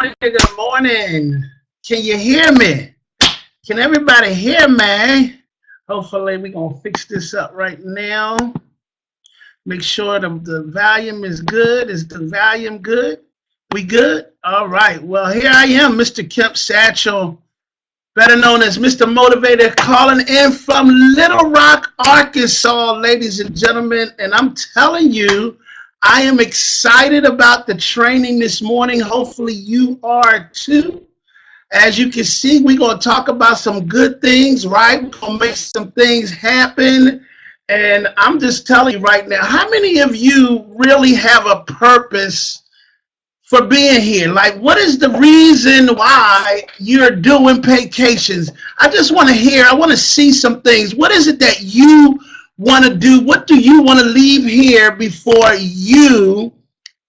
Good morning. Can you hear me? Can everybody hear me? Hopefully we're going to fix this up right now. Make sure the volume is good. Is the volume good? We good? All right. Well, here I am, Mr. Kemp Satchel, better known as Mr. Motivator, calling in from Little Rock, Arkansas, ladies and gentlemen. And I'm telling you, I am excited about the training this morning. Hopefully you are too. As you can see, we're going to talk about some good things, right? We're going to make some things happen. And I'm just telling you right now, how many of you really have a purpose for being here? Like, what is the reason why you're doing vacations? I just want to hear, I want to see some things. What is it that you want to do? What do you want to leave here before you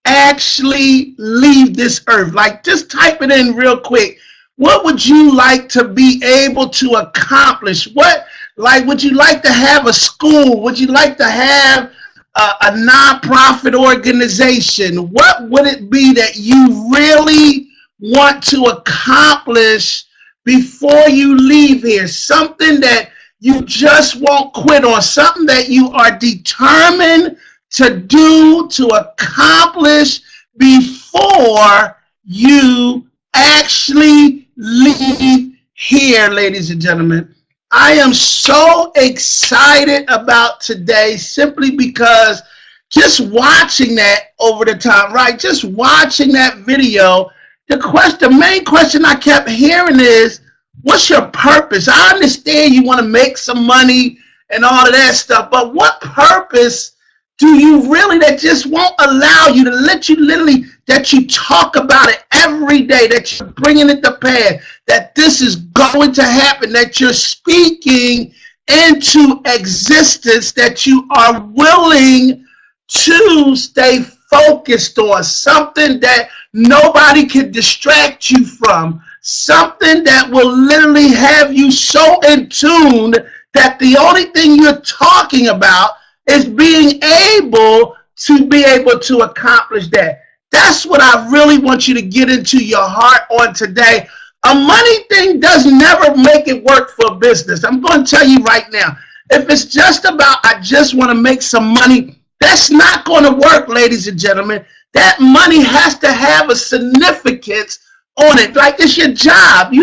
actually leave this earth? Like, just type it in real quick. What would you like to be able to accomplish? Would you like to have a school? Would you like to have a nonprofit organization? What would it be that you really want to accomplish before you leave here? Something that you just won't quit on, something that you are determined to do, to accomplish before you actually leave here, ladies and gentlemen. I am so excited about today simply because just watching that over the time, right? Just watching that video, the main question I kept hearing is, what's your purpose? I understand you want to make some money and all of that stuff, but what purpose do you really that just won't allow you to let you literally, that you talk about it every day, that you're bringing it to pass, that this is going to happen, that you're speaking into existence, that you are willing to stay focused on something that nobody can distract you from, something that will literally have you so in tune that the only thing you're talking about is being able to accomplish that. That's what I really want you to get into your heart on today. A money thing does never make it work for business. I'm going to tell you right now, if it's just about I just want to make some money, that's not going to work, ladies and gentlemen. That money has to have a significance on it. Like it's your job,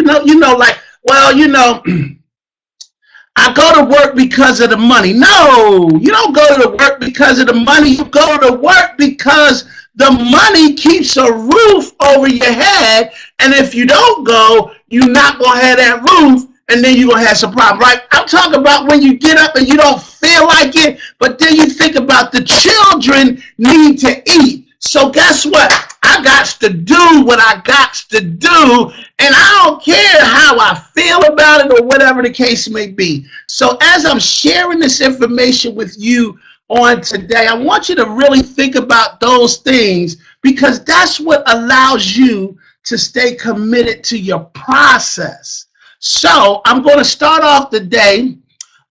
I go to work because of the money. No, you don't go to work because of the money. You go to work because the money keeps a roof over your head. And if you don't go, you're not going to have that roof. And then you're going to have some problem, right? I'm talking about when you get up and you don't feel like it, but then you think about the children need to eat. So guess what? I got to do what I got to do, and I don't care how I feel about it or whatever the case may be. So as I'm sharing this information with you on today, I want you to really think about those things because that's what allows you to stay committed to your process. So I'm going to start off the day.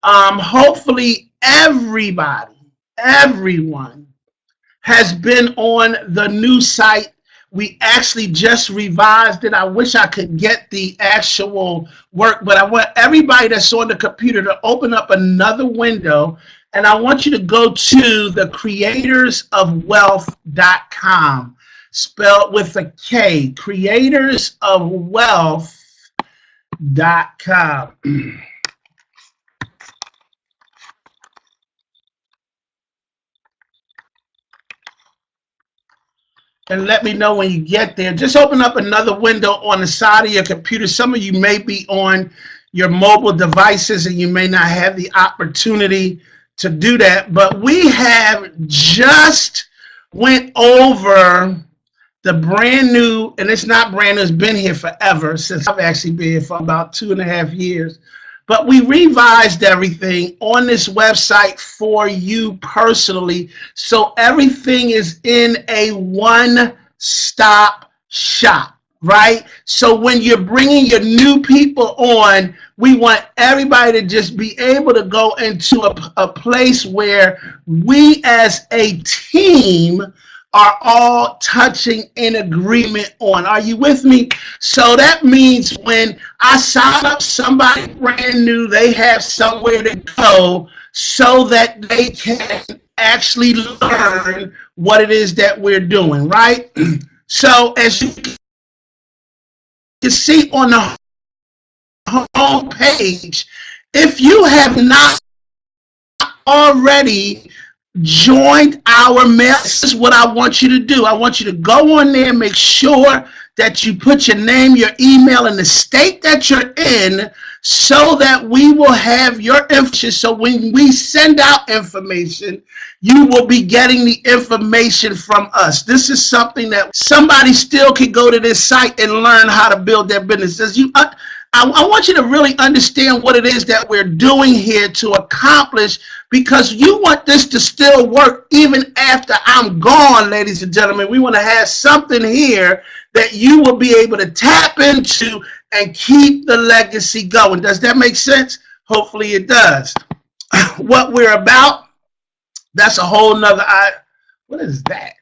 Hopefully everyone has been on the new site. We actually just revised it. I wish I could get the actual work, but I want everybody that's on the computer to open up another window, and I want you to go to the creatorsofwealth.com, spelled with a K, creatorsofwealth.com. And let me know when you get there. Just open up another window on the side of your computer. Some of you may be on your mobile devices and you may not have the opportunity to do that. But we have just went over the brand new, and it's not brand new, it's been here forever, since I've actually been here for about 2.5 years. But we revised everything on this website for you personally, so everything is in a one-stop shop, right? So when you're bringing your new people on, we want everybody to just be able to go into a place where we as a team are all touching in agreement on. Are you with me? So that means when I sign up somebody brand new, they have somewhere to go so that they can actually learn what it is that we're doing, right? So as you can see on the home page, if you have not already joined our mail, this is what I want you to do. I want you to go on there, make sure that you put your name, your email, and the state that you're in so that we will have your information. So when we send out information, you will be getting the information from us. This is something that somebody still can go to this site and learn how to build their business. I want you to really understand what it is that we're doing here to accomplish, because you want this to still work even after I'm gone, ladies and gentlemen. We want to have something here that you will be able to tap into and keep the legacy going. Does that make sense? Hopefully it does. What we're about, that's a whole nother, what is that?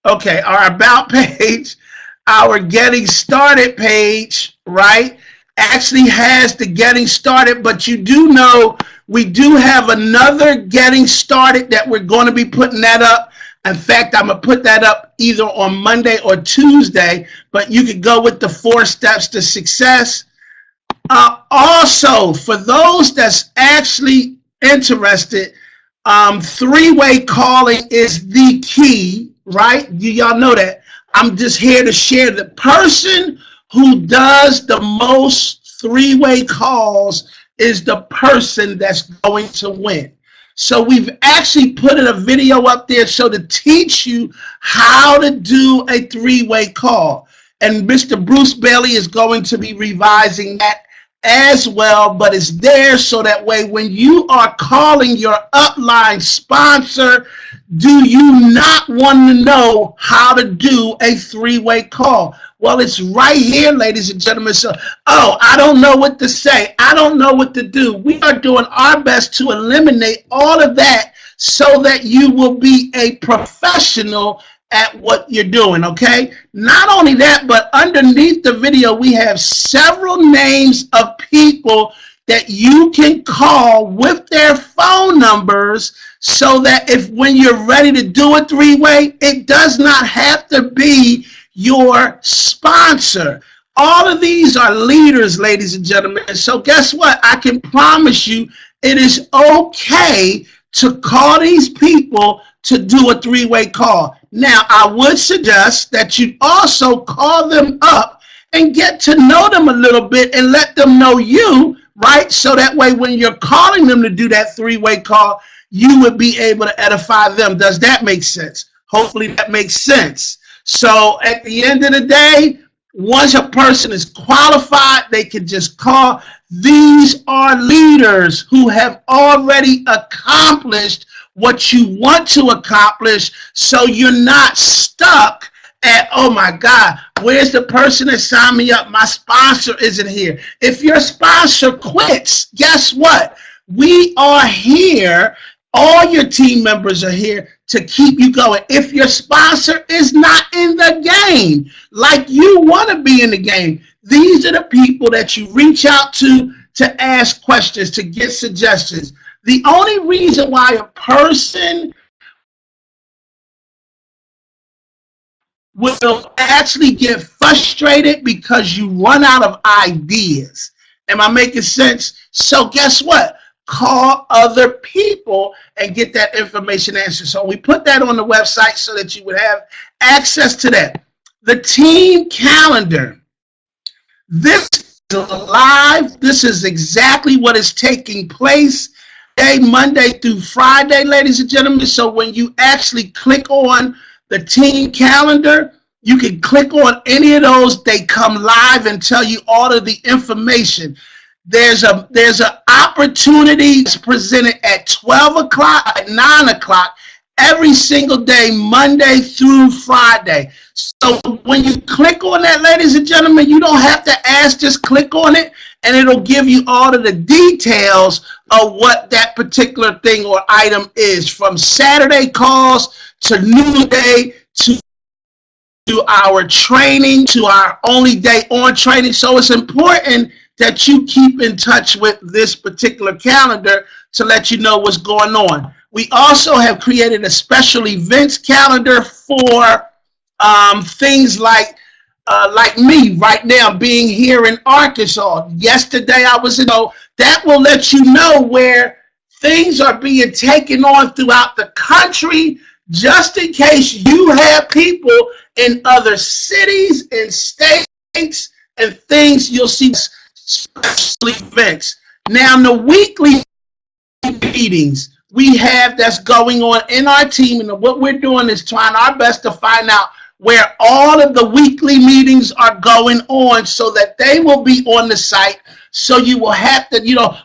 Okay, our about page, our getting started page, right, actually has the getting started, but you do know we do have another getting started that we're going to be putting that up. In fact, I'm going to put that up either on Monday or Tuesday, but you could go with the 4 steps to success. Also, for those that's actually interested, 3-way calling is the key, right? Y'all know that. I'm just here to share the person who does the most 3-way calls is the person that's going to win. So we've actually put in a video up there so to teach you how to do a 3-way call. And Mr. Bruce Bailey is going to be revising that as well, but it's there so that way when you are calling your upline sponsor, do you not want to know how to do a 3-way call? Well, it's right here, ladies and gentlemen. So, I don't know what to say. I don't know what to do. We are doing our best to eliminate all of that so that you will be a professional at what you're doing, okay? Not only that, but underneath the video, we have several names of people that you can call with their phone numbers so that if when you're ready to do a 3-way, it does not have to be your sponsor. All of these are leaders, ladies and gentlemen. And so guess what? I can promise you it is okay to call these people to do a 3-way call. Now, I would suggest that you also call them up and get to know them a little bit and let them know you, right? So that way when you're calling them to do that 3-way call, you would be able to edify them. Does that make sense? Hopefully that makes sense. So at the end of the day, once a person is qualified, they can just call. These are leaders who have already accomplished what you want to accomplish, so you're not stuck at, oh my God, where's the person that signed me up? My sponsor isn't here. If your sponsor quits, guess what? We are here. All your team members are here to keep you going. If your sponsor is not in the game like you want to be in the game, these are the people that you reach out to ask questions, to get suggestions. The only reason why a person will actually get frustrated because you run out of ideas. Am I making sense? So guess what? Call other people and get that information answered. So we put that on the website so that you would have access to that. The team calendar. This is live. This is exactly what is taking place Monday through Friday, ladies and gentlemen. So when you actually click on the team calendar, you can click on any of those. They come live and tell you all of the information. There's an opportunity presented at 12 o'clock, at 9 o'clock, every single day, Monday through Friday. So when you click on that, ladies and gentlemen, you don't have to ask, just click on it and it'll give you all of the details of what that particular thing or item is, from Saturday calls to New Day to our training, to our only day on training. So it's important that you keep in touch with this particular calendar to let you know what's going on. We also have created a special events calendar for things like me right now being here in Arkansas. Yesterday I was in, that will let you know where things are being taken on throughout the country, just in case you have people in other cities and states and things. You'll see special events. Now, the weekly meetings we have that's going on in our team, and what we're doing is trying our best to find out where all of the weekly meetings are going on so that they will be on the site. So you will have to,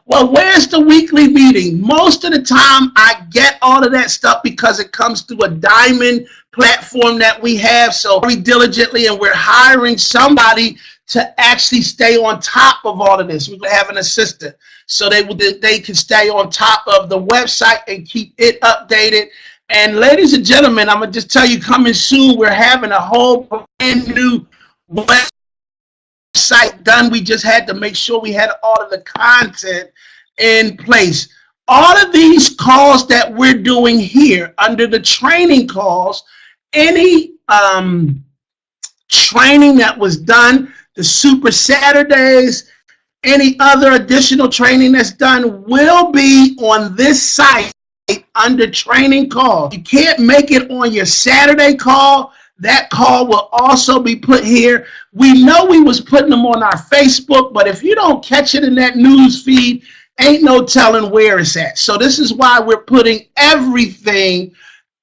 well, where's the weekly meeting? Most of the time I get all of that stuff because it comes through a diamond platform that we have. So very diligently, and we're hiring somebody to actually stay on top of all of this. We have an assistant so they can stay on top of the website and keep it updated. And ladies and gentlemen, I'm going to just tell you, coming soon, we're having a whole brand new website done. We just had to make sure we had all of the content in place. All of these calls that we're doing here under the training calls, any training that was done, the Super Saturdays, any other additional training that's done will be on this site under training call. You can't make it on your Saturday call. That call will also be put here. We know we was putting them on our Facebook, but if you don't catch it in that news feed, ain't no telling where it's at. So this is why we're putting everything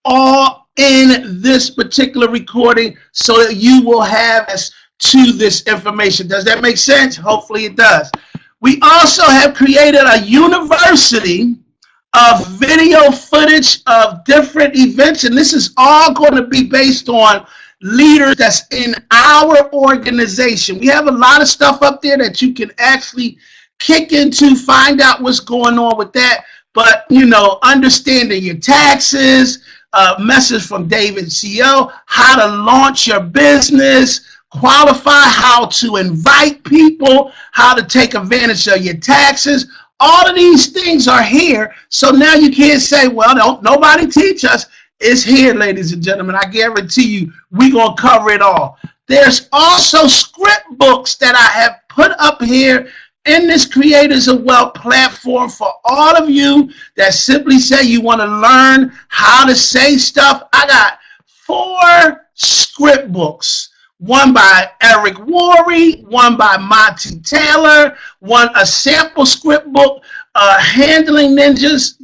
all in this particular recording so that you will have access to this information. Does that make sense? Hopefully it does. We also have created a university of video footage of different events, and this is all going to be based on leaders that's in our organization. We have a lot of stuff up there that you can actually kick into, find out what's going on with that. But understanding your taxes, message from David CEO, how to launch your business, qualify, how to invite people, how to take advantage of your taxes. All of these things are here. So now you can't say, well, nobody teach us. It's here, ladies and gentlemen. I guarantee you, we're going to cover it all. There's also script books that I have put up here in this Creators of Wealth platform for all of you that simply say you want to learn how to say stuff. I got 4 script books. One by Eric Worre, one by Monty Taylor, a sample script book, Handling Ninjas.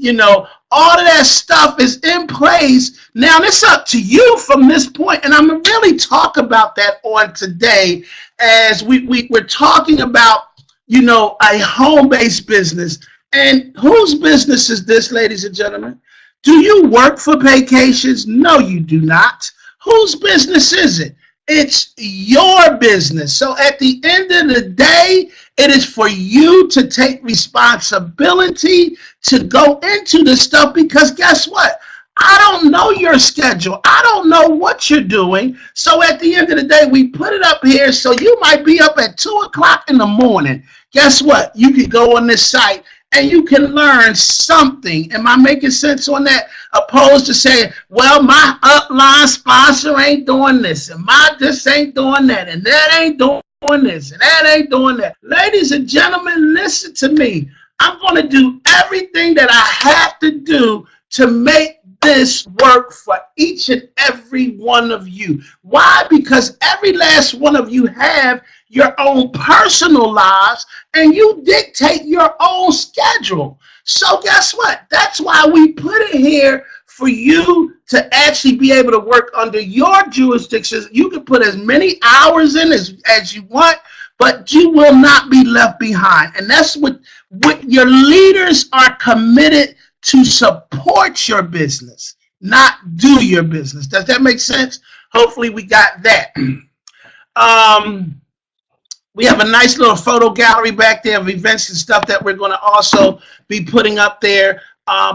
All of that stuff is in place. Now it's up to you from this point, and I'm going to really talk about that on today as we're talking about, a home-based business. And whose business is this, ladies and gentlemen? Do you work for vacations? No, you do not. Whose business is it? It's your business. So at the end of the day, it is for you to take responsibility to go into this stuff, because guess what? I don't know your schedule. I don't know what you're doing. So at the end of the day, we put it up here. So you might be up at 2 o'clock in the morning. Guess what? You can go on this site and you can learn something. Am I making sense on that? Opposed to saying, well, my upline sponsor ain't doing this, and my this ain't doing that, and that ain't doing this, and that ain't doing that. Ladies and gentlemen, listen to me. I'm going to do everything that I have to do to make this work for each and every one of you. Why? Because every last one of you have your own personal lives, and you dictate your own schedule. So guess what? That's why we put it here for you to actually be able to work under your jurisdictions. You can put as many hours in as you want, but you will not be left behind. And that's what your leaders are committed to support your business. not do your business. Does that make sense? Hopefully we got that. We have a nice little photo gallery back there of events and stuff that we're going to also be putting up there.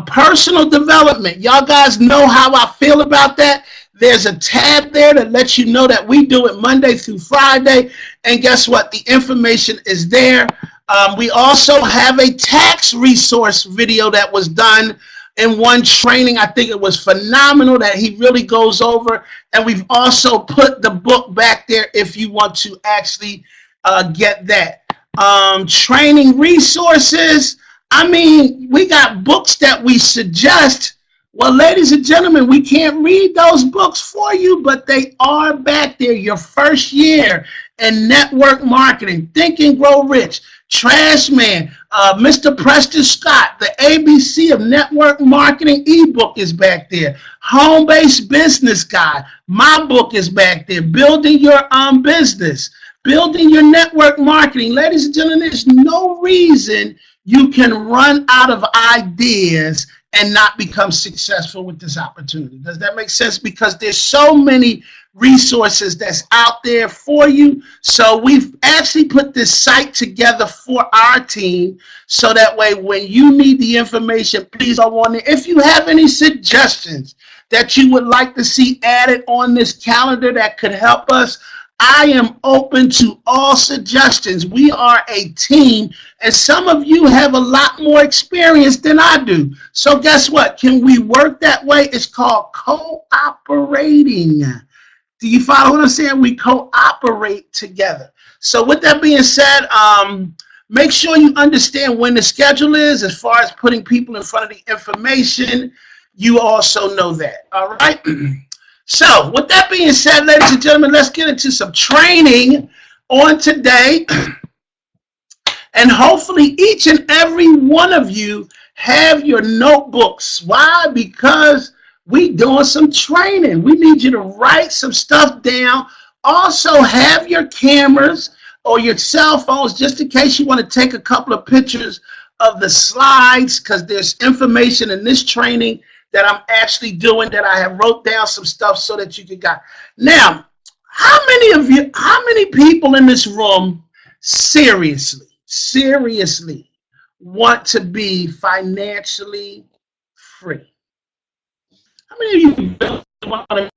Personal development. Y'all guys know how I feel about that. There's a tab there that lets you know that we do it Monday through Friday. And guess what? The information is there. We also have a tax resource video that was done in one training. I think it was phenomenal that he really goes over. And we've also put the book back there if you want to actually get that. Training resources. I mean, we got books that we suggest. Well, ladies and gentlemen, we can't read those books for you, but they are back there. Your first year in network marketing, Think and Grow Rich, Trash Man, Mr. Preston Scott, the ABC of network marketing ebook is back there. Home-based business guide, my book is back there. Building your own business, building your network marketing. Ladies and gentlemen, there's no reason you can run out of ideas and not become successful with this opportunity. Does that make sense? Because there's so many resources that's out there for you. So we've actually put this site together for our team so that way when you need the information, please go on there. If you have any suggestions that you would like to see added on this calendar that could help us, I am open to all suggestions. We are a team, and some of you have a lot more experience than I do. So guess what? Can we work that way? It's called cooperating. Do you follow what I'm saying? We cooperate together. So with that being said, make sure you understand when the schedule is as far as putting people in front of the information. You also know that, all right? So, with that being said, ladies and gentlemen, let's get into some training on today. And hopefully each and every one of you have your notebooks. Why? Because we doing some training. We need you to write some stuff down. Also, have your cameras or your cell phones just in case you want to take a couple of pictures of the slides, because there's information in this training that I'm actually doing that I have wrote down some stuff so that you can get. Now, how many people in this room seriously want to be financially free? How many of you want to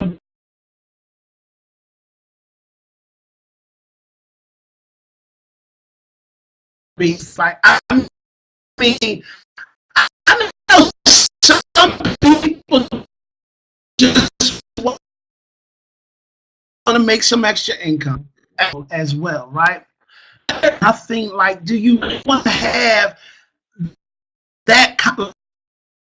be I mean, I know some people just want to make some extra income as well, right? Nothing like, do you want to have that kind of,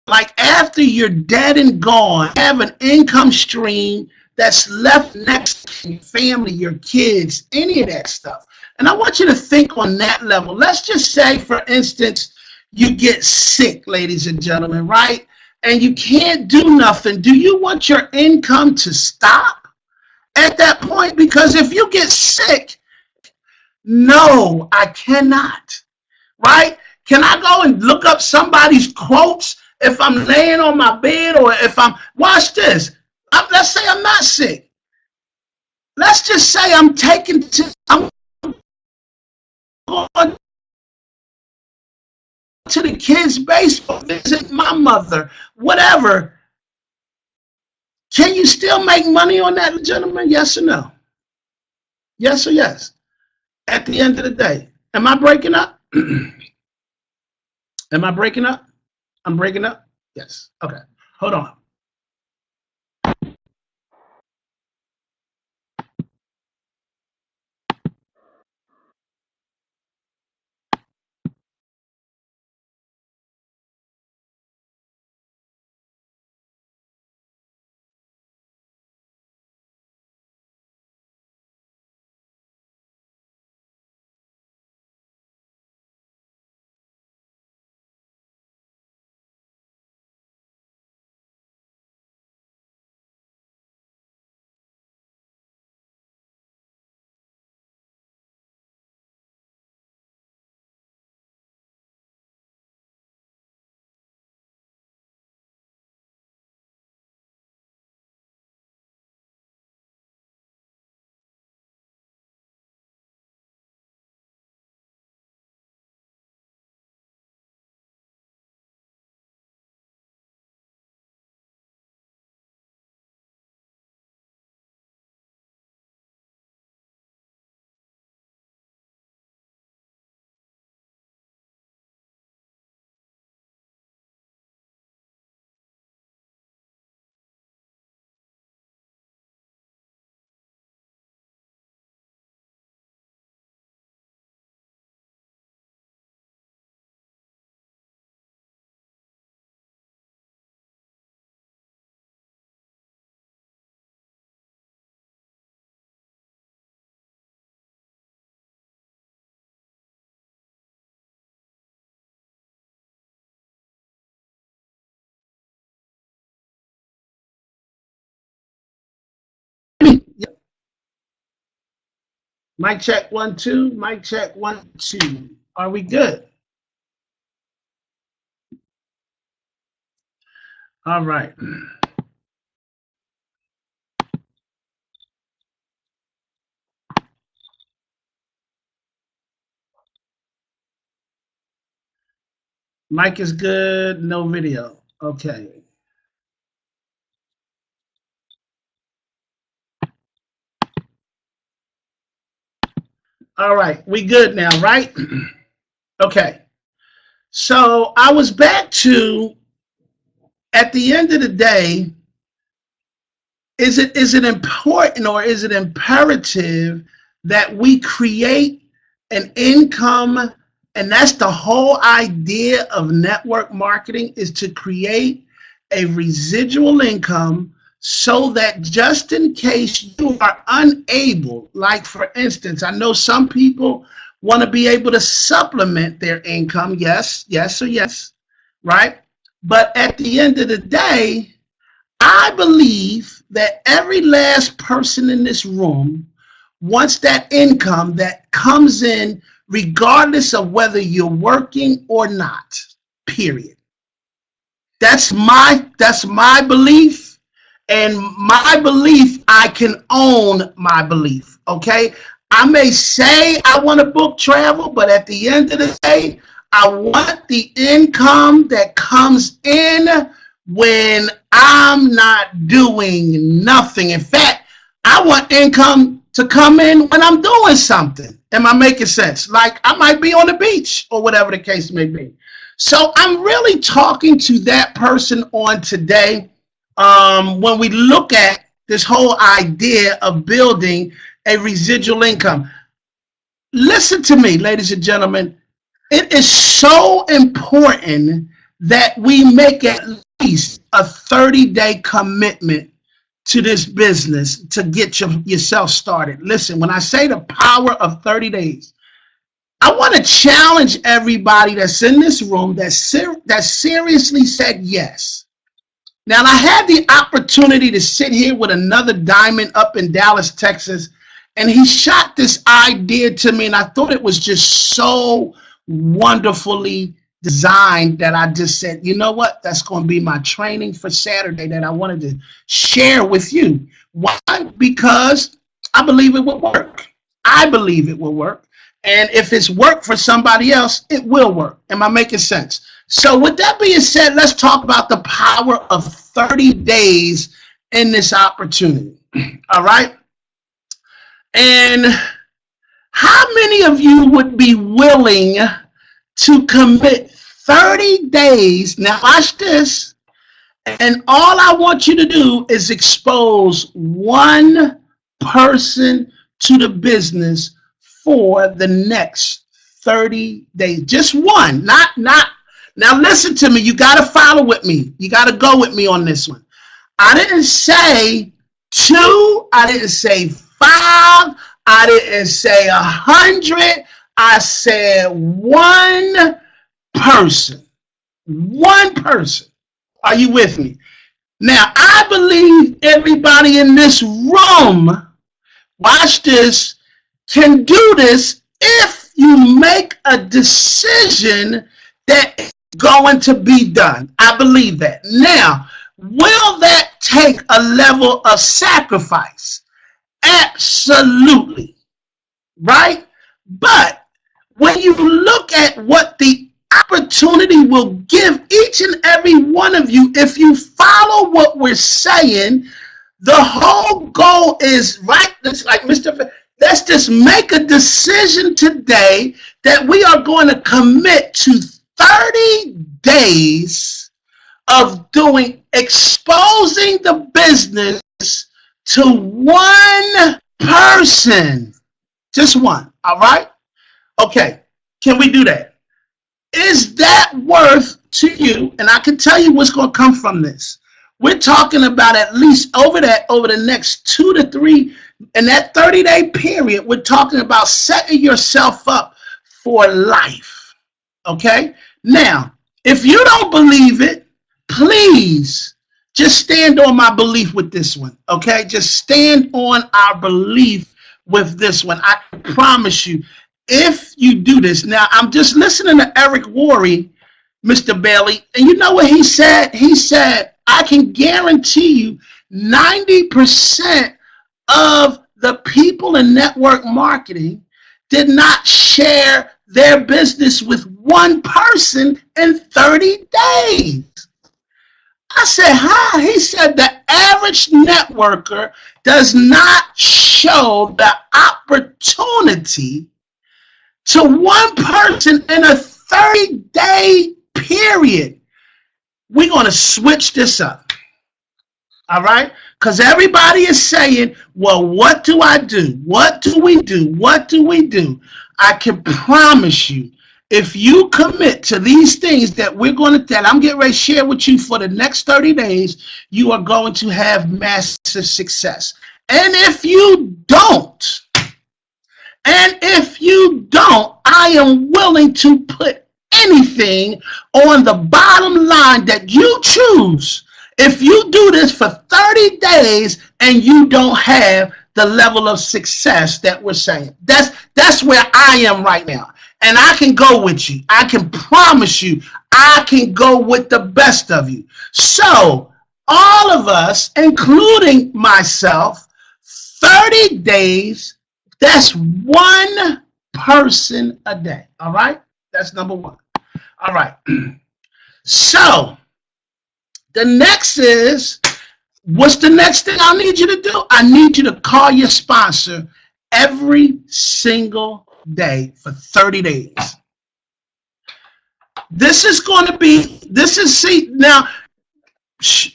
like after you're dead and gone, have an income stream that's left next to your family, your kids, any of that stuff? And I want you to think on that level. Let's just say, for instance, you get sick, ladies and gentlemen, right? And you can't do nothing. Do you want your income to stop at that point? Because if you get sick, no, I cannot, right? Can I go and look up somebody's quotes if I'm laying on my bed, or if I'm, watch this. Let's say I'm not sick. Let's just say I'm going to the kids' baseball, visit my mother, whatever. Can you still make money on that, gentlemen? Yes or no? Yes or yes? At the end of the day, am I breaking up? Am I breaking up? I'm breaking up? Yes. Okay. Hold on. Mic check 1 2. Mic check 1 2. Are we good? All right. Mic is good. No video. Okay. All right. We good now, right? Okay. So I was back to, at the end of the day, is it important or is it imperative that we create an income? And that's the whole idea of network marketing, is to create a residual income so that just in case you are unable, like for instance, I know some people want to be able to supplement their income. Yes, yes, or yes, right? But at the end of the day, I believe that every last person in this room wants that income that comes in regardless of whether you're working or not, period. That's my belief, and my belief, I can own my belief, okay? I may say I want to book travel, but at the end of the day, I want the income that comes in when I'm not doing nothing. In fact, I want income to come in when I'm doing something. Am I making sense? Like I might be on the beach or whatever the case may be. So I'm really talking to that person on today when we look at this whole idea of building a residual income. Listen to me, ladies and gentlemen. It is so important that we make at least a 30-day commitment to this business to get yourself started. Listen, when I say the power of 30 days, I want to challenge everybody that's in this room that seriously said yes. Now, I had the opportunity to sit here with another diamond up in Dallas, Texas, and he shot this idea to me, and I thought it was just so wonderfully designed that I just said, you know what, that's going to be my training for Saturday that I wanted to share with you. Why? Because I believe it will work. I believe it will work. And if it's worked for somebody else, it will work. Am I making sense? So with that being said, let's talk about the power of 30 days in this opportunity. All right. And how many of you would be willing to commit 30 days? Now watch this. And all I want you to do is expose one person to the business for the next 30 days. Just one, not. Now listen to me. You got to follow with me. You got to go with me on this one. I didn't say 2. I didn't say 5. I didn't say 100. I said one person. One person. Are you with me? Now, I believe everybody in this room, watch this, can do this if you make a decision that is going to be done. I believe that. Now, will that take a level of sacrifice? Absolutely. Right? But when you look at what the opportunity will give each and every one of you, if you follow what we're saying, the whole goal is, right, it's like Mr. Let's just make a decision today that we are going to commit to 30 days of exposing the business to one person. Just one. All right? Okay. Can we do that? Is that worth to you? And I can tell you what's going to come from this. We're talking about at least over the next 2 to 3, in that 30-day period, we're talking about setting yourself up for life. Okay? Now, if you don't believe it, please just stand on my belief with this one. Okay? Just stand on our belief with this one. I promise you, if you do this. Now, I'm just listening to Eric Worre, Mr. Bailey, and you know what he said? He said, I can guarantee you 90% of the people in network marketing did not share their business with one person in 30 days. I said, huh? He said the average networker does not show the opportunity to one person in a 30-day period. We're going to switch this up. All right? Because everybody is saying, well, what do I do? What do we do? What do we do? I can promise you, if you commit to these things that we're going to tell, I'm getting ready to share with you for the next 30 days, you are going to have massive success. And if you don't, I am willing to put anything on the bottom line that you choose. If you do this for 30 days and you don't have the level of success that we're saying, that's where I am right now. And I can go with you. I can promise you, I can go with the best of you. So all of us, including myself, 30 days, that's one person a day. All right? That's number one. All right. So the next is, what's the next thing I need you to do? I need you to call your sponsor every single day for 30 days. This is going to be, see, now,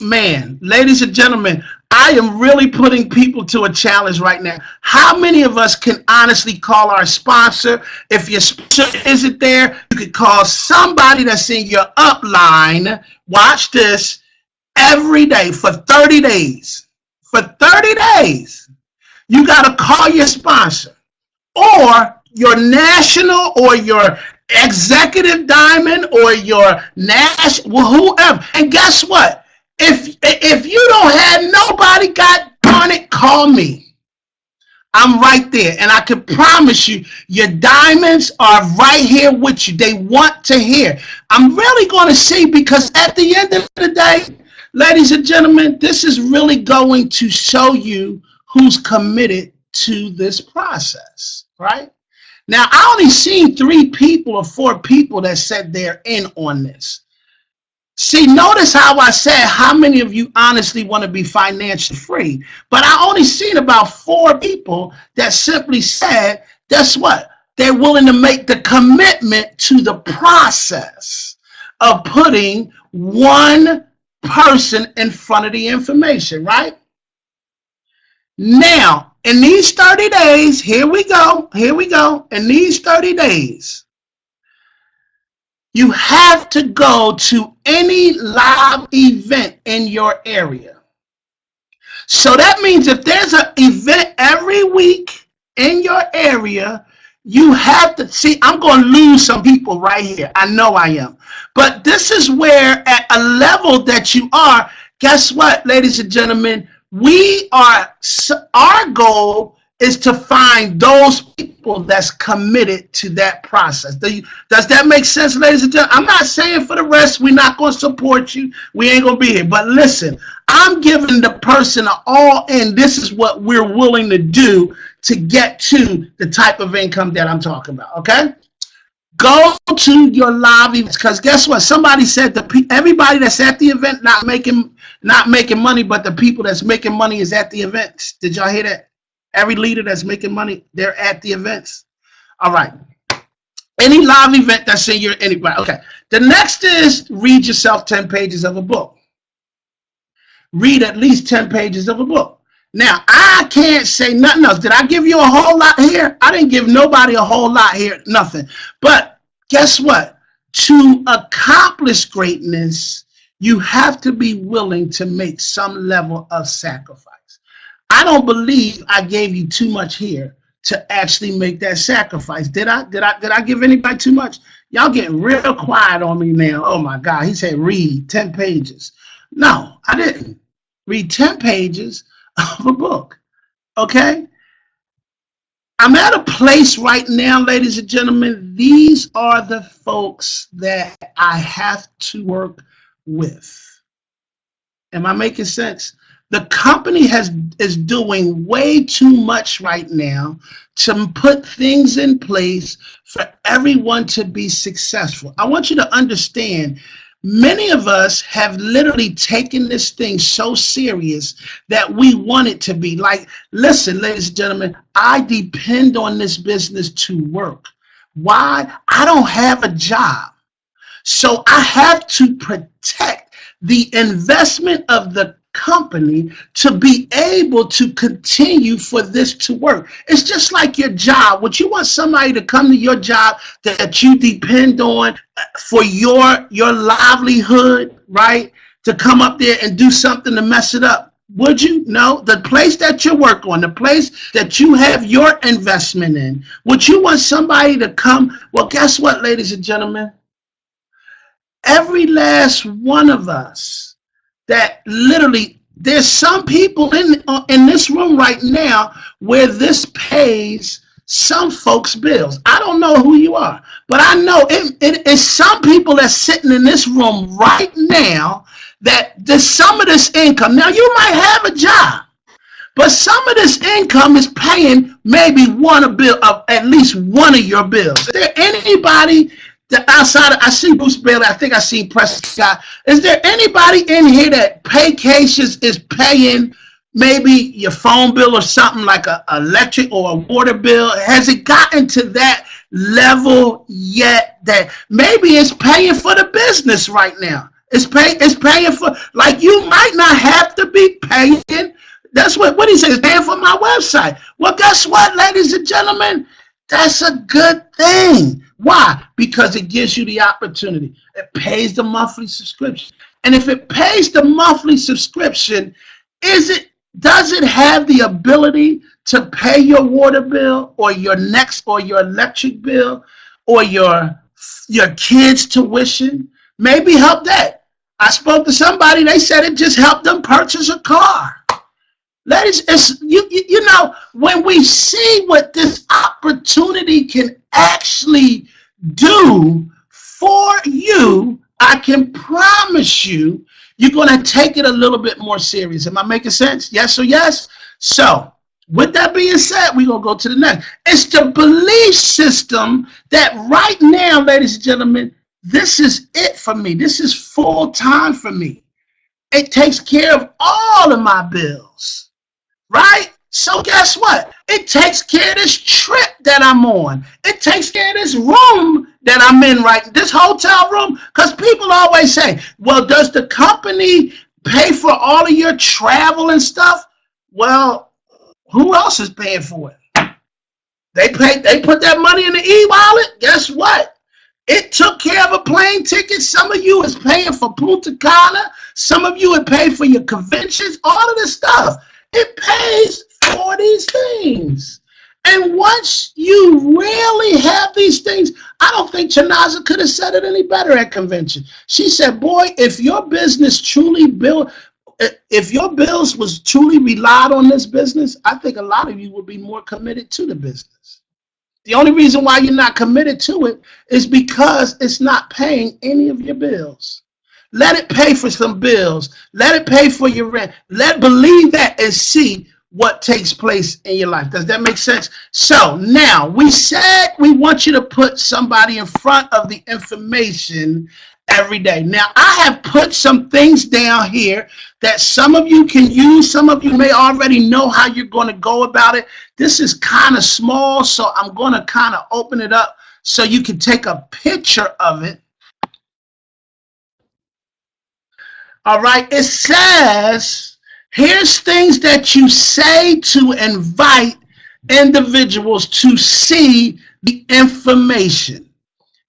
man, ladies and gentlemen, I am really putting people to a challenge right now. How many of us can honestly call our sponsor? If your sponsor isn't there, you could call somebody that's in your upline. Watch this. Every day for 30 days. For 30 days, you got to call your sponsor or your national or your executive diamond or your national, whoever. And guess what? If you don't have nobody, God darn it, call me. I'm right there. And I can promise you, your diamonds are right here with you. They want to hear. I'm really going to see, because at the end of the day, ladies and gentlemen, this is really going to show you who's committed to this process, right? Now, I only seen 3 people or 4 people that said they're in on this. See, notice how I said how many of you honestly want to be financially free, but I only seen about 4 people that simply said, guess what? They're willing to make the commitment to the process of putting one person in front of the information, right? Now, in these 30 days, here we go. In these 30 days, you have to go to any live event in your area. So that means if there's an event every week in your area, you have to see, I'm going to lose some people right here. I know I am. But this is where at a level that you are, guess what, ladies and gentlemen, our goal is to find those people that's committed to that process. Does that make sense, ladies and gentlemen? I'm not saying for the rest, we're not going to support you. We ain't going to be here. But listen, I'm giving the person an all-in. This is what we're willing to do to get to the type of income that I'm talking about, okay? Go to your live events, because guess what? Somebody said everybody that's at the event not making money, but the people that's making money is at the events. Did y'all hear that? Every leader that's making money, they're at the events. All right. Any live event that's in your anybody. Okay. The next is read yourself 10 pages of a book. Read at least 10 pages of a book. Now, I can't say nothing else. Did I give you a whole lot here? I didn't give nobody a whole lot here, nothing. But guess what? To accomplish greatness, you have to be willing to make some level of sacrifice. I don't believe I gave you too much here to actually make that sacrifice. Did I give anybody too much? Y'all getting real quiet on me now. Oh my God, he said read 10 pages. No, I didn't. Read 10 pages of a book, okay? I'm at a place right now, ladies and gentlemen. These are the folks that I have to work with. Am I making sense? The company is doing way too much right now to put things in place for everyone to be successful. I want you to understand, many of us have literally taken this thing so serious that we want it to be. Like, listen, ladies and gentlemen, I depend on this business to work. Why? I don't have a job. So I have to protect the investment of the company to be able to continue for this to work. It's just like your job. Would you want somebody to come to your job that you depend on for your livelihood, right? To come up there and do something to mess it up? Would you? No. The place that you work on, the place that you have your investment in, would you want somebody to come? Well, guess what, ladies and gentlemen? Every last one of us that literally, there's some people in this room right now where this pays some folks' bills. I don't know who you are, but I know it's some people that's sitting in this room right now that there's some of this income. Now, you might have a job, but some of this income is paying maybe at least one of your bills. Is there anybody outside of, I see Bruce Bailey, I think I see Prescott. Is there anybody in here that Paycations is paying maybe your phone bill or something like a electric or a water bill? Has it gotten to that level yet that maybe it's paying for the business right now? It's paying for, like, you might not have to be paying. That's what he says, paying for my website. Well, guess what, ladies and gentlemen? That's a good thing. Why? Because it gives you the opportunity. It pays the monthly subscription. And if it pays the monthly subscription, does it have the ability to pay your water bill or your electric bill or your kids' tuition? Maybe help that. I spoke to somebody, they said it just helped them purchase a car. Ladies, you know, when we see what this opportunity can actually do for you, I can promise you, you're going to take it a little bit more serious. Am I making sense? Yes or yes? So, with that being said, we're going to go to the next. It's the belief system that right now, ladies and gentlemen, this is it for me. This is full time for me. It takes care of all of my bills. Right? So guess what? It takes care of this trip that I'm on. It takes care of this room that I'm in, right? This hotel room. Because people always say, well, does the company pay for all of your travel and stuff? Well, who else is paying for it? They put that money in the e-wallet. Guess what? It took care of a plane ticket. Some of you is paying for Punta Cana. Some of you would pay for your conventions, all of this stuff. It pays for these things. And once you really have these things, I don't think Chanaza could have said it any better at convention. She said, boy, if your business if your bills was truly relied on this business, I think a lot of you would be more committed to the business. The only reason why you're not committed to it is because it's not paying any of your bills. Let it pay for some bills. Let it pay for your rent. Believe that and see what takes place in your life. Does that make sense? So now we said we want you to put somebody in front of the information every day. Now I have put some things down here that some of you can use. Some of you may already know how you're going to go about it. This is kind of small, so I'm going to kind of open it up so you can take a picture of it. All right, it says, here's things that you say to invite individuals to see the information.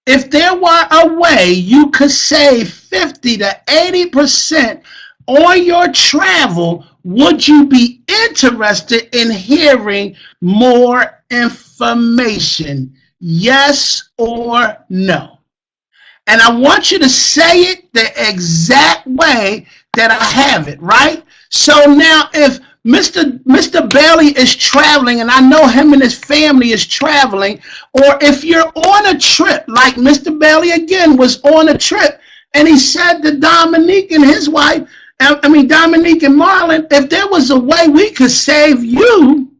If there were a way you could save 50 to 80% on your travel, would you be interested in hearing more information? Yes or no? And I want you to say it the exact way that I have it, right? So now if Mr. Bailey is traveling, and I know him and his family is traveling, or if you're on a trip, like Mr. Bailey again was on a trip, and he said to Dominique and his wife, Dominique and Marlon, if there was a way we could save you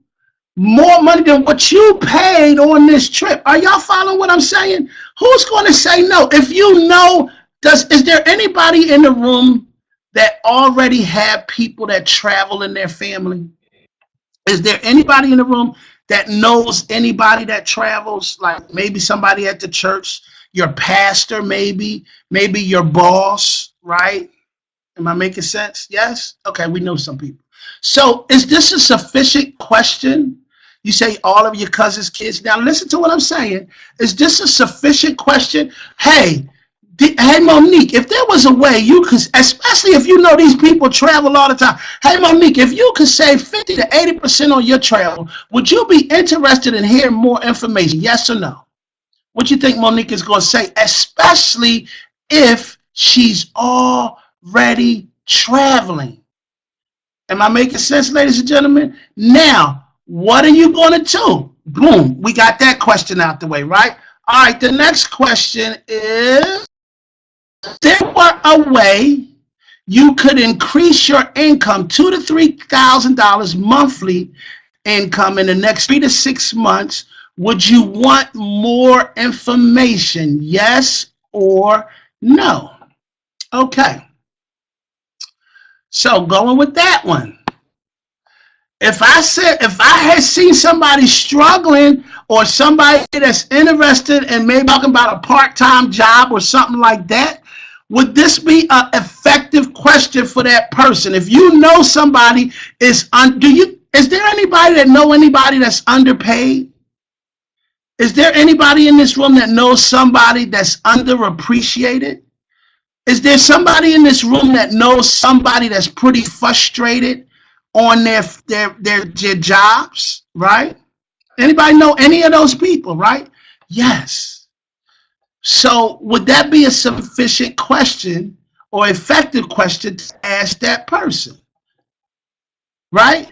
more money than what you paid on this trip. Are y'all following what I'm saying? Who's going to say no? If you know, is there anybody in the room that already have people that travel in their family? Is there anybody in the room that knows anybody that travels? Like maybe somebody at the church, your pastor, maybe your boss, right? Am I making sense? Yes? Okay, we know some people. So is this a sufficient question? You say all of your cousins' kids. Now listen to what I'm saying. Is this a sufficient question? Hey, Monique, if there was a way you could, especially if you know these people travel all the time. Hey, Monique, if you could save 50 to 80% on your travel, would you be interested in hearing more information? Yes or no? What do you think Monique is going to say, especially if she's already traveling? Am I making sense, ladies and gentlemen? Now, what are you going to do? Boom, we got that question out the way, right? All right, the next question is, there were a way you could increase your income $2,000 to $3,000 monthly income in the next 3 to 6 months. Would you want more information? Yes or no? Okay. So going with that one. If I had seen somebody struggling or somebody that's interested in maybe talking about a part-time job or something like that, would this be an effective question for that person? If you know somebody is there anybody that know anybody that's underpaid? Is there anybody in this room that knows somebody that's underappreciated? Is there somebody in this room that knows somebody that's pretty frustrated on their jobs, right? Anybody know any of those people, right? Yes. So would that be a sufficient question or effective question to ask that person, right?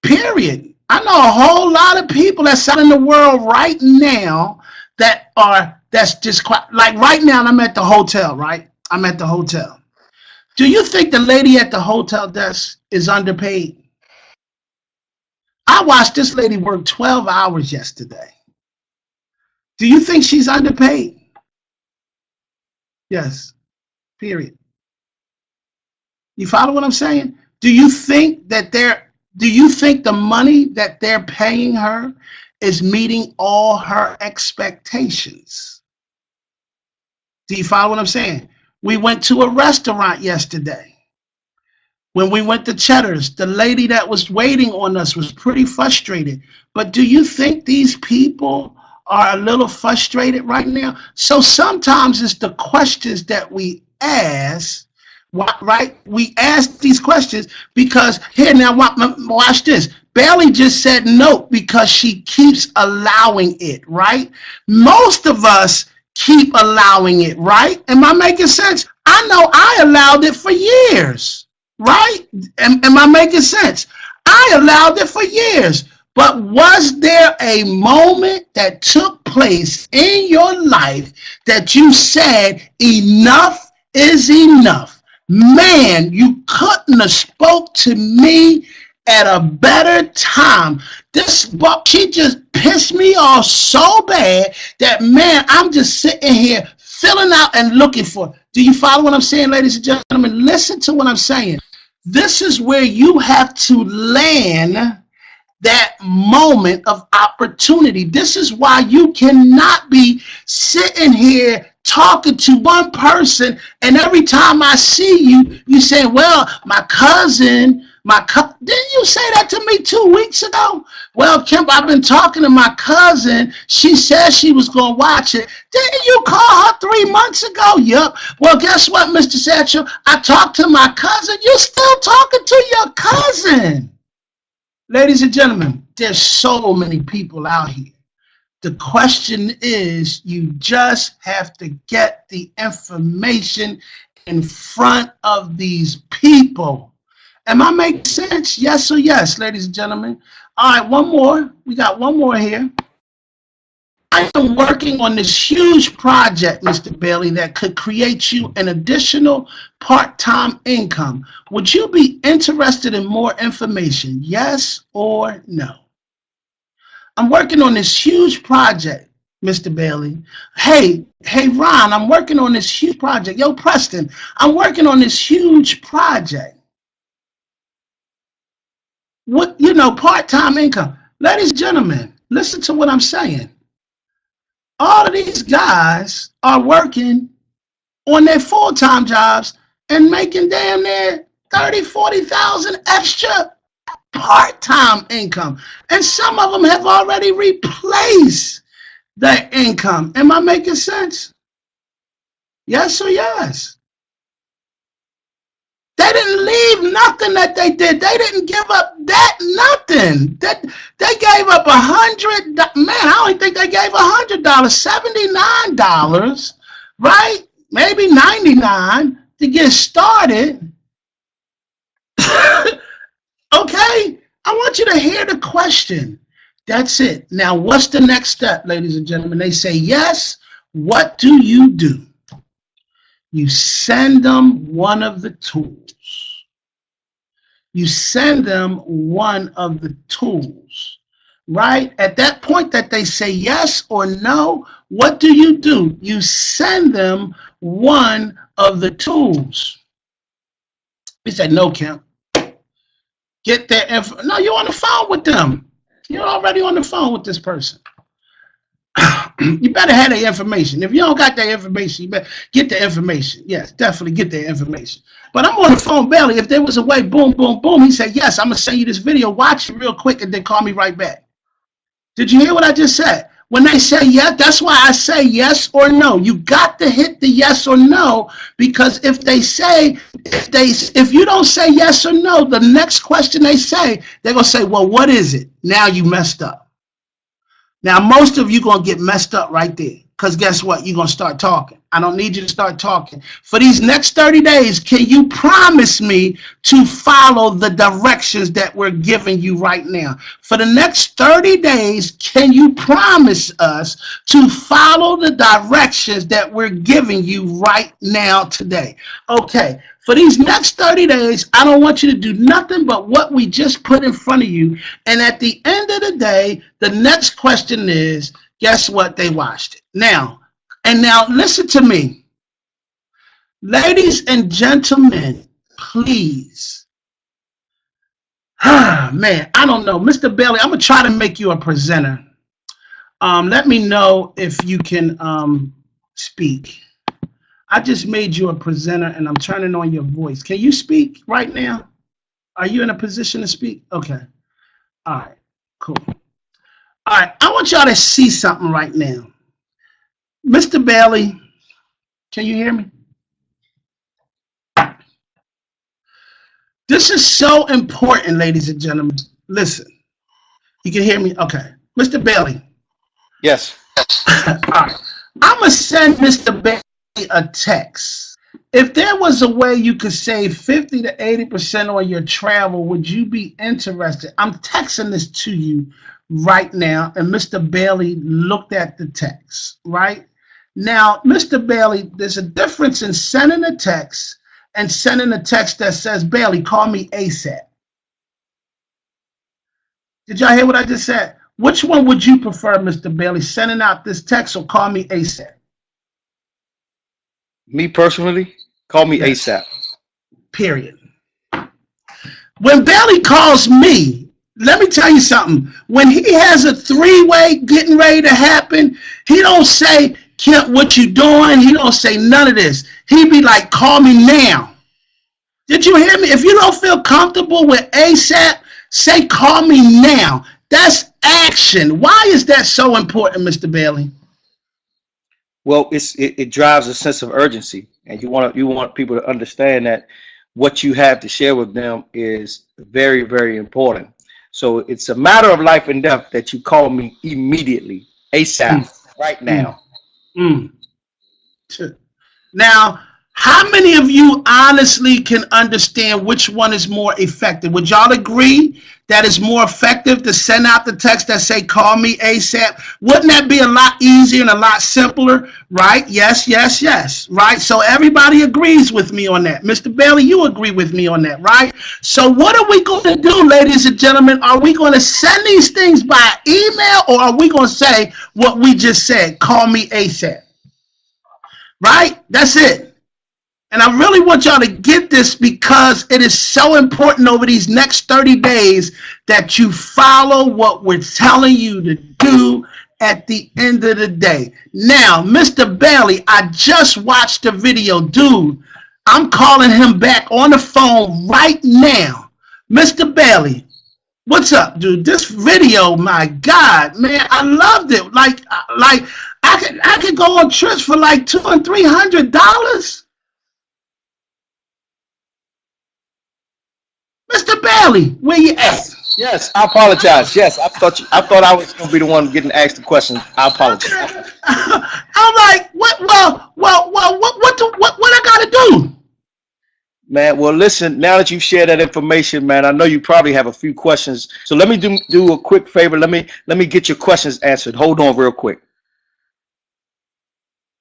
Period. I know a whole lot of people that's out in the world right now that's just like right now. I'm at the hotel, right? I'm at the hotel. Do you think the lady at the hotel desk is underpaid? I watched this lady work 12 hours yesterday. Do you think she's underpaid? Yes. Period. You follow what I'm saying? Do you think the money that they're paying her is meeting all her expectations? Do you follow what I'm saying? We went to a restaurant yesterday. When we went to Cheddar's, the lady that was waiting on us was pretty frustrated. But do you think these people are a little frustrated right now? So sometimes it's the questions that we ask, right? We ask these questions because, here now, watch this. Bailey just said no because she keeps allowing it, right? Most of us keep allowing it, right? Am I making sense? I know I allowed it for years, right? Am I making sense? I allowed it for years. But was there a moment that took place in your life that you said, enough is enough? Man, you couldn't have spoke to me at a better time. She just pissed me off so bad that, man, I'm just sitting here filling out and looking for. Do you follow what I'm saying, ladies and gentlemen? Listen to what I'm saying. This is where you have to land that moment of opportunity. This is why you cannot be sitting here talking to one person and every time I see you, you say, well, my cousin, didn't you say that to me 2 weeks ago? Well, Kemp, I've been talking to my cousin. She said she was going to watch it. Didn't you call her 3 months ago? Yep. Well, guess what, Mr. Satchel? I talked to my cousin. You're still talking to your cousin. Ladies and gentlemen, there's so many people out here. The question is, you just have to get the information in front of these people. Am I making sense? Yes or yes, ladies and gentlemen? All right, one more. We got one more here. I am working on this huge project, Mr. Bailey, that could create you an additional part-time income. Would you be interested in more information? Yes or no? I'm working on this huge project, Mr. Bailey. Hey, Ron, I'm working on this huge project. Yo, Preston, I'm working on this huge project. What, part-time income. Ladies and gentlemen, listen to what I'm saying. All of these guys are working on their full-time jobs and making damn near 30, 40,000 extra part-time income. And some of them have already replaced their income. Am I making sense? Yes or yes? They didn't leave nothing that they did. They didn't give up that nothing. That they gave up $100. Man, I don't think they gave $100. $79, right? Maybe $99 to get started. Okay, I want you to hear the question. That's it. Now, what's the next step, ladies and gentlemen? They say yes. What do? You send them one of the tools. You send them one of the tools, right? At that point that they say yes or no, what do? You send them one of the tools. He said, no, Kim. Get their info. No, you're on the phone with them. You're already on the phone with this person. You better have their information. If you don't got their information, you better get the information. Yes, definitely get their information. But I'm on the phone, Bailey. If there was a way, boom, boom, boom, he said, yes, I'm going to send you this video. Watch it real quick and then call me right back. Did you hear what I just said? When they say yes, that's why I say yes or no. You got to hit the yes or no, because if you don't say yes or no, the next question they say, they're going to say, well, what is it? Now you messed up. Now, most of you going to get messed up right there, because guess what? You're going to start talking. I don't need you to start talking. For these next 30 days, can you promise me to follow the directions that we're giving you right now? For the next 30 days, can you promise us to follow the directions that we're giving you right now today? Okay. For these next 30 days, I don't want you to do nothing but what we just put in front of you. And at the end of the day, the next question is, guess what? They watched it. Now listen to me. Ladies and gentlemen, please. Man, I don't know. Mr. Bailey, I'm going to try to make you a presenter. Let me know if you can speak. I just made you a presenter and I'm turning on your voice. Can you speak right now? Are you in a position to speak? Okay. All right. Cool. All right. I want y'all to see something right now. Mr. Bailey, can you hear me? This is so important, ladies and gentlemen. Listen. You can hear me? Okay. Mr. Bailey. Yes. All right. I'm going to send Mr. Bailey a text. If there was a way you could save 50 to 80% on your travel, would you be interested? I'm texting this to you right now, and Mr. Bailey looked at the text, right? Now, Mr. Bailey, there's a difference in sending a text and sending a text that says, Bailey, call me ASAP. Did y'all hear what I just said? Which one would you prefer, Mr. Bailey, sending out this text or call me ASAP? Me personally, call me ASAP. Period. When Bailey calls me, let me tell you something. When he has a three-way getting ready to happen, he don't say, Kent, what you doing? He don't say none of this. He be like, call me now. Did you hear me? If you don't feel comfortable with ASAP, say, call me now. That's action. Why is that so important, Mr. Bailey? Well, it drives a sense of urgency, and you want people to understand that what you have to share with them is very, very important. So it's a matter of life and death that you call me immediately, ASAP, right now. Now, How many of you honestly can understand which one is more effective? Would y'all agree that it's more effective to send out the text that say, call me ASAP? Wouldn't that be a lot easier and a lot simpler, right? Yes, yes, yes, right? So everybody agrees with me on that. Mr. Bailey, you agree with me on that, right? So what are we going to do, ladies and gentlemen? Are we going to send these things by email, or are we going to say what we just said, call me ASAP? Right? That's it. And I really want y'all to get this, because it is so important over these next 30 days that you follow what we're telling you to do at the end of the day. Now, Mr. Bailey, I just watched the video. Dude, I'm calling him back on the phone right now. Mr. Bailey, what's up, dude? This video, my God, man, I loved it. Like I could go on trips for like $200 and $300. Mr. Bailey, where you at? Yes, I apologize. Yes, I thought I was going to be the one getting asked the question. I apologize. I'm like, what? Well, what I got to do? Man, well, listen, now that you've shared that information, man, I know you probably have a few questions. So let me do a quick favor. Let me get your questions answered. Hold on real quick.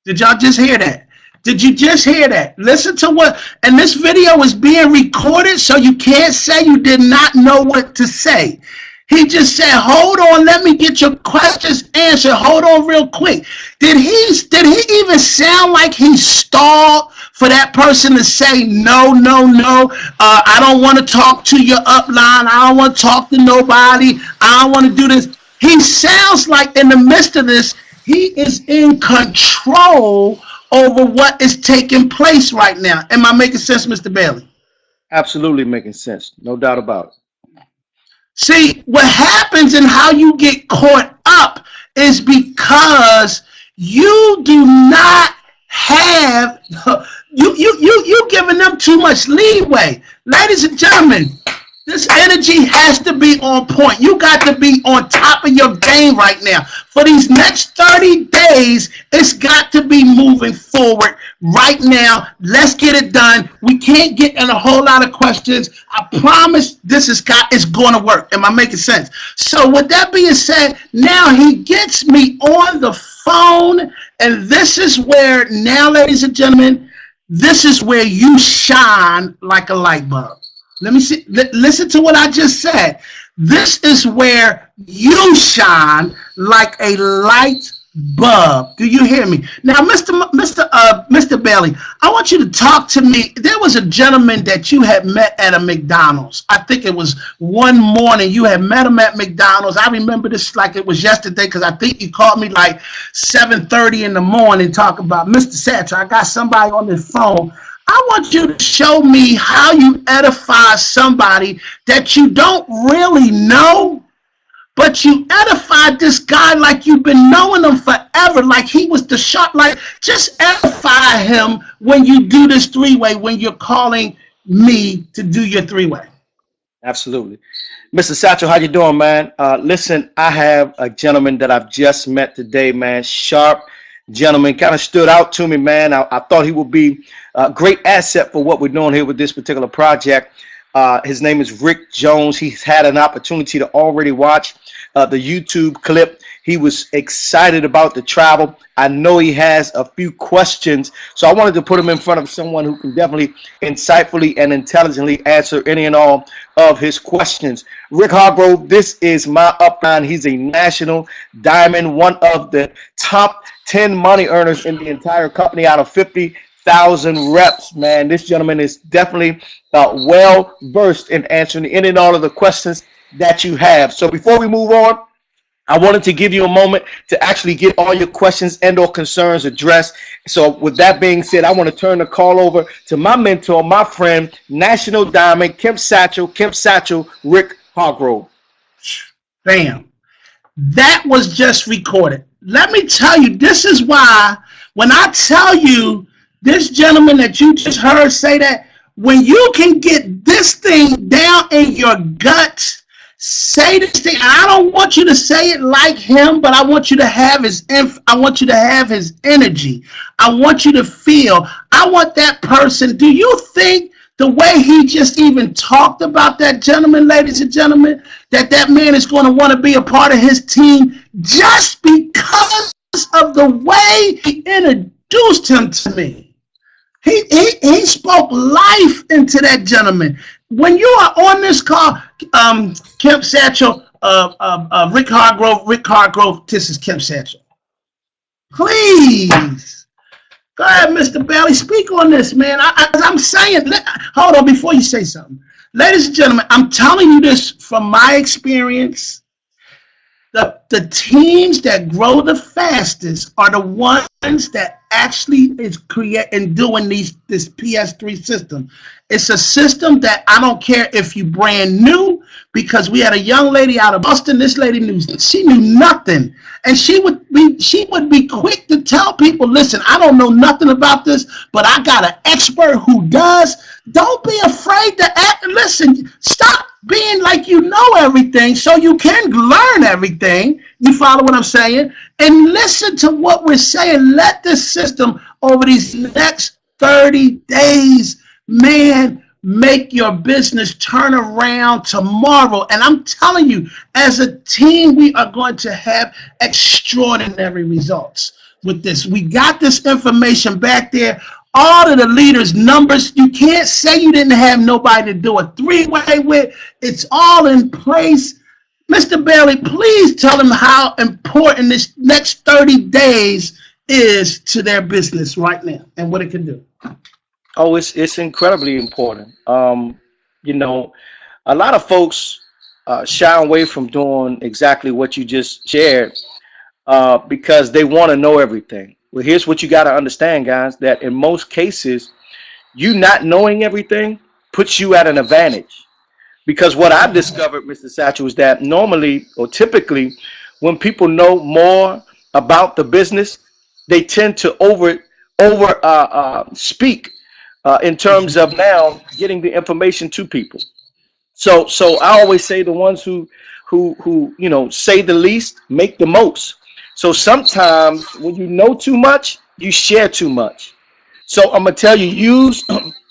Did y'all just hear that? Did you just hear that? Listen to what, and this video is being recorded, so you can't say you did not know what to say. He just said, hold on, let me get your questions answered. Hold on real quick. Did he even sound like he stalled for that person to say, no, I don't want to talk to your upline. I don't want to talk to nobody. I don't want to do this. He sounds like in the midst of this, he is in control over what is taking place right now. Am I making sense, Mr. Bailey? Absolutely making sense. No doubt about it. See, what happens and how you get caught up is because you do not have, you giving them too much leeway. Ladies and gentlemen, this energy has to be on point. You got to be on top of your game right now. For these next 30 days, it's got to be moving forward right now. Let's get it done. We can't get in a whole lot of questions. I promise this is going to work. Am I making sense? So with that being said, now he gets me on the phone, and this is where, now, ladies and gentlemen, this is where you shine like a light bulb. Let me see. Listen to what I just said. This is where you shine like a light bulb. Do you hear me? Now, Mr. Bailey, I want you to talk to me. There was a gentleman that you had met at a McDonald's. I think it was one morning you had met him at McDonald's. I remember this like it was yesterday, because I think you called me like 7:30 in the morning talking about, Mr. Satcher, I got somebody on the phone. I want you to show me how you edify somebody that you don't really know, but you edified this guy like you've been knowing him forever, like he was the shot. Like, just edify him when you do this three-way, when you're calling me to do your three-way. Absolutely. Mr. Satchel, how you doing, man? Listen, I have a gentleman that I've just met today, man. Sharp gentleman, kind of stood out to me, man. I thought he would be a great asset for what we're doing here with this particular project. His name is Rick Jones. He's had an opportunity to already watch the YouTube clip. He was excited about the travel. I know he has a few questions, so I wanted to put him in front of someone who can definitely insightfully and intelligently answer any and all of his questions. Rick Hargrove, this is my upline. He's a national diamond, one of the top 10 money earners in the entire company out of 50,000 reps, man. This gentleman is definitely well versed in answering any and all of the questions that you have. So before we move on, I wanted to give you a moment to actually get all your questions and or concerns addressed. So with that being said, I want to turn the call over to my mentor, my friend, National Diamond, Kemp Satchel, Rick Hargrove. Bam. That was just recorded. Let me tell you, this is why when I tell you, this gentleman that you just heard say that, when you can get this thing down in your guts, Say this thing. I don't want you to say it like him, but I want you to have I want you to have his energy. I want you to feel. I want that person. Do you think the way he just even talked about that gentleman, ladies and gentlemen, that man is going to want to be a part of his team just because of the way he introduced him to me? He spoke life into that gentleman. When you are on this call, Kemp Satchel, Rick Hargrove, this is Kemp Satchel. Please, go ahead, Mr. Bailey, speak on this, man. I'm saying, hold on, before you say something. Ladies and gentlemen, I'm telling you this from my experience. The teams that grow the fastest are the ones that actually is creating doing this PS3 system. It's a system that I don't care if you brand new, because we had a young lady out of Boston. This lady knew nothing, and she would be quick to tell people, listen, I don't know nothing about this, but I got an expert who does. Don't be afraid to act. Listen, stop being like you know everything so you can learn everything. You follow what I'm saying? And listen to what we're saying. Let this system over these next 30 days, man, make your business turn around tomorrow. And I'm telling you, as a team, we are going to have extraordinary results with this. We got this information back there. All of the leaders' numbers, you can't say you didn't have nobody to do a three-way with. It's all in place. Mr. Bailey, please tell them how important this next 30 days is to their business right now and what it can do. Oh, it's incredibly important. You know, a lot of folks shy away from doing exactly what you just shared because they want to know everything. Well, here's what you got to understand, guys, that in most cases, you not knowing everything puts you at an advantage. Because what I've discovered, Mr. Satchel, is that normally or typically when people know more about the business, they tend to over speak in terms of now getting the information to people. So I always say the ones who you know say the least make the most. So sometimes when you know too much, you share too much. So I'm gonna tell you,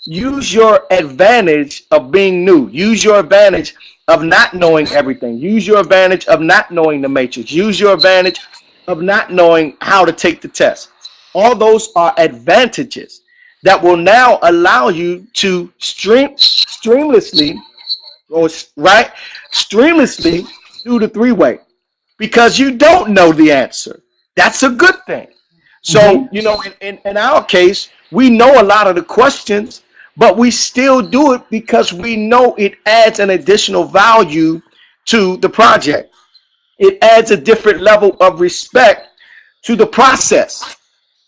use your advantage of being new. Use your advantage of not knowing everything. Use your advantage of not knowing the matrix. Use your advantage of not knowing how to take the test. All those are advantages that will now allow you to streamlessly do the three-way. Because you don't know the answer. That's a good thing. So, you know, in our case, we know a lot of the questions, but we still do it because we know it adds an additional value to the project. It adds a different level of respect to the process.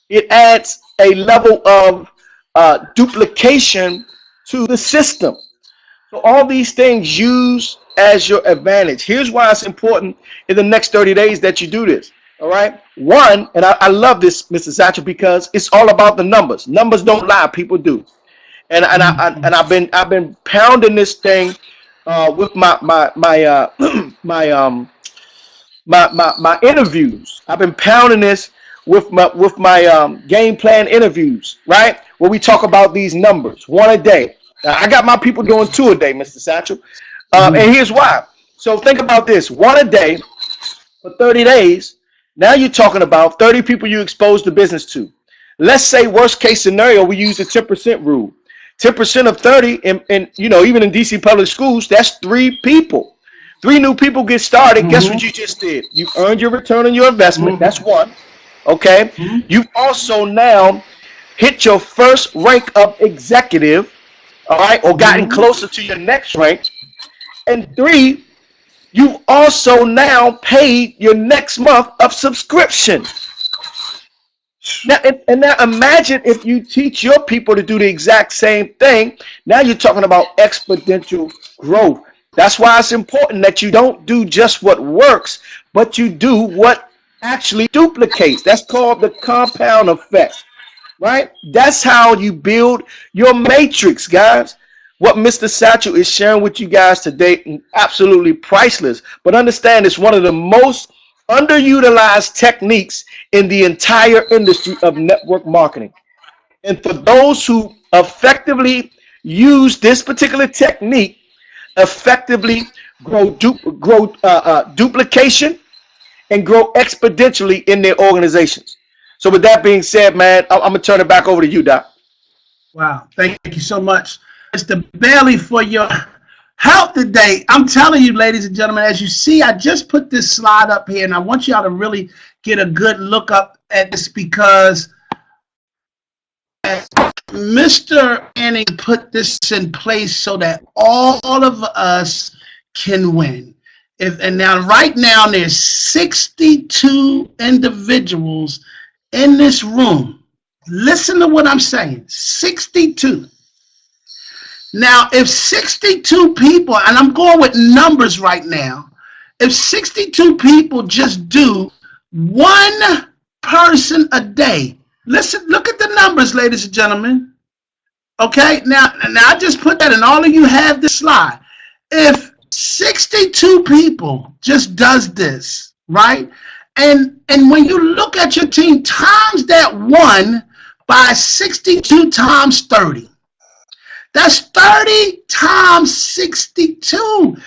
It adds a level of duplication to the system. So all these things use as your advantage. Here's why it's important in the next 30 days that you do this. All right. One, and I love this, Mr. Satchel, because it's all about the numbers. Numbers don't lie, people do. And I've been pounding this thing with my interviews. I've been pounding this with my game plan interviews, right? Where we talk about these numbers, one a day. Now, I got my people doing two a day, Mr. Satchel. And here's why. So think about this. One a day for 30 days. Now you're talking about 30 people you expose the business to. Let's say worst case scenario, we use the 10% rule. 10% of 30, and you know, even in DC public schools, that's 3 people. 3 new people get started. Guess what you just did? You earned your return on your investment. That's one. Okay. You've also now hit your first rank of executive, all right, or gotten closer to your next rank. And 3, you also now paid your next month of subscription. Now, now imagine if you teach your people to do the exact same thing. Now you're talking about exponential growth. That's why it's important that you don't do just what works, but you do what actually duplicates. That's called the compound effect, right? That's how you build your matrix, guys. What Mr. Satchel is sharing with you guys today, absolutely priceless. But understand, it's one of the most underutilized techniques in the entire industry of network marketing. And for those who effectively use this particular technique, effectively grow duplication and grow exponentially in their organizations. So with that being said, man, I'm going to turn it back over to you, Doc. Wow. Thank you so much, Mr. Bailey, for your help today. I'm telling you, ladies and gentlemen, as you see, I just put this slide up here, and I want y'all to really get a good look up at this, because Mr. Anning put this in place so that all of us can win. And now, right now, there's 62 individuals in this room. Listen to what I'm saying. 62. Now, if 62 people, and I'm going with numbers right now, if 62 people just do one person a day, listen, look at the numbers, ladies and gentlemen. Okay, now I just put that, and all of you have this slide. If 62 people just does this, right? And when you look at your team, times that one by 62 times 30. That's 30 times 62.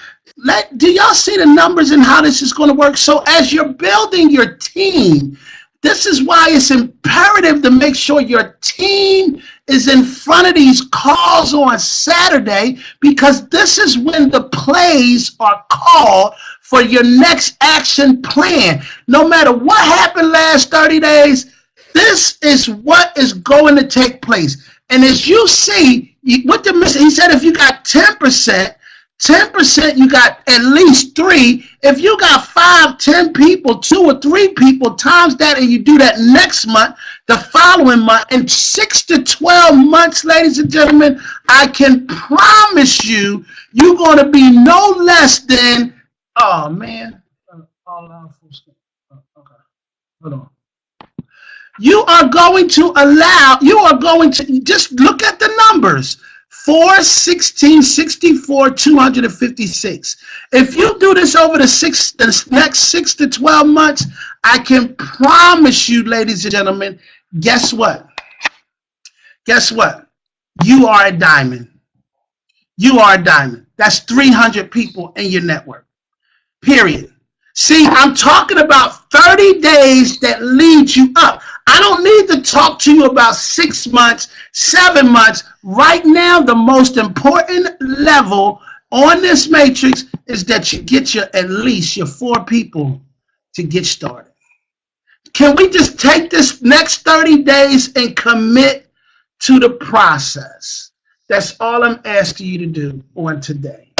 Do y'all see the numbers and how this is going to work? So as you're building your team, this is why it's imperative to make sure your team is in front of these calls on Saturday, because this is when the plays are called for your next action plan. No matter what happened last 30 days, this is what is going to take place. And as you see, what he said, if you got 10%, you got at least 3. If you got 5, 10 people, 2 or 3 people, times that, and you do that next month, the following month, in 6 to 12 months, ladies and gentlemen, I can promise you, you're going to be no less than, oh man, okay, hold on. You are going to just look at the numbers. 4, 16, 64, 256. If you do this over the next 6 to 12 months, I can promise you, ladies and gentlemen, guess what? Guess what? You are a diamond. You are a diamond. That's 300 people in your network. Period. See, I'm talking about 30 days that lead you up. I don't need to talk to you about 6 months, 7 months. Right now, the most important level on this matrix is that you get at least your 4 people to get started. Can we just take this next 30 days and commit to the process? That's all I'm asking you to do on today.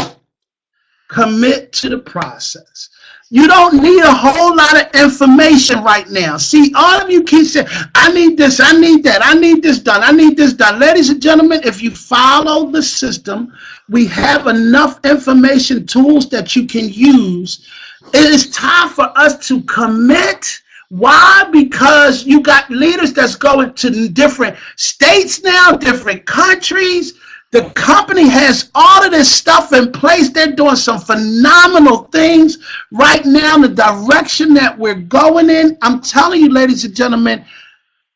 Commit to the process. You don't need a whole lot of information right now. See, all of you keep saying, I need this, I need that, I need this done, I need this done. Ladies and gentlemen, if you follow the system, we have enough information, tools that you can use. It is time for us to commit. Why? Because you got leaders that's going to different states now, different countries. The company has all of this stuff in place. They're doing some phenomenal things right now in the direction that we're going in. I'm telling you, ladies and gentlemen,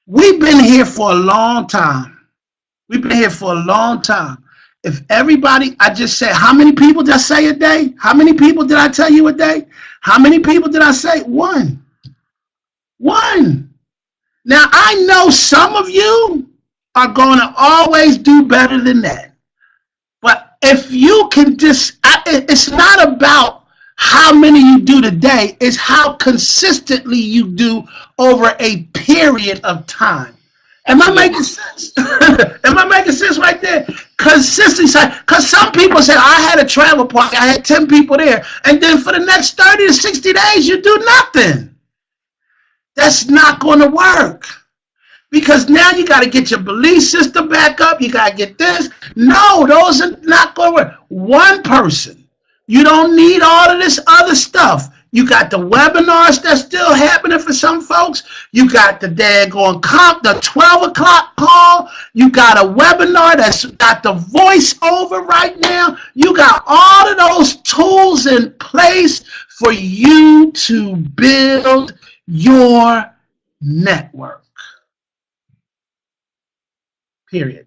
we've been here for a long time. We've been here for a long time. If everybody, I just said, how many people did I say a day? How many people did I tell you a day? How many people did I say? One. Now, I know some of you are going to always do better than that. But if you can just, it's not about how many you do today, it's how consistently you do over a period of time. Am I making sense? Am I making sense right there? Consistency, because some people say, I had a travel party, I had 10 people there, and then for the next 30 to 60 days, you do nothing. That's not going to work. Because now you got to get your belief system back up. You got to get this. No, those are not going to work. One person. You don't need all of this other stuff. You got the webinars that's still happening for some folks. You got the daggone the 12 o'clock call. You got a webinar that's got the voiceover right now. You got all of those tools in place for you to build your network. Period.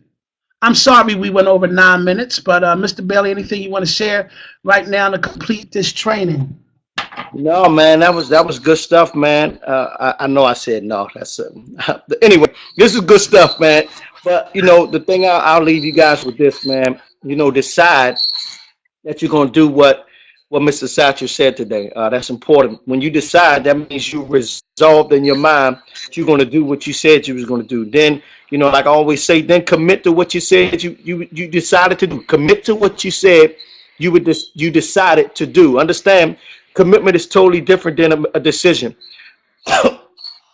I'm sorry we went over 9 minutes, but Mr. Bailey, anything you want to share right now to complete this training? No, man, that was good stuff, man. I know I said no. That's anyway. This is good stuff, man. But you know, the thing I'll leave you guys with this, man. You know, decide that you're gonna do what Mr. Satcher said today. That's important. When you decide, that means you resolved in your mind that you're gonna do what you said you was gonna do. Then, you know, like I always say, then commit to what you said you decided to do. Commit to what you said you decided to do. Understand? Commitment is totally different than a decision.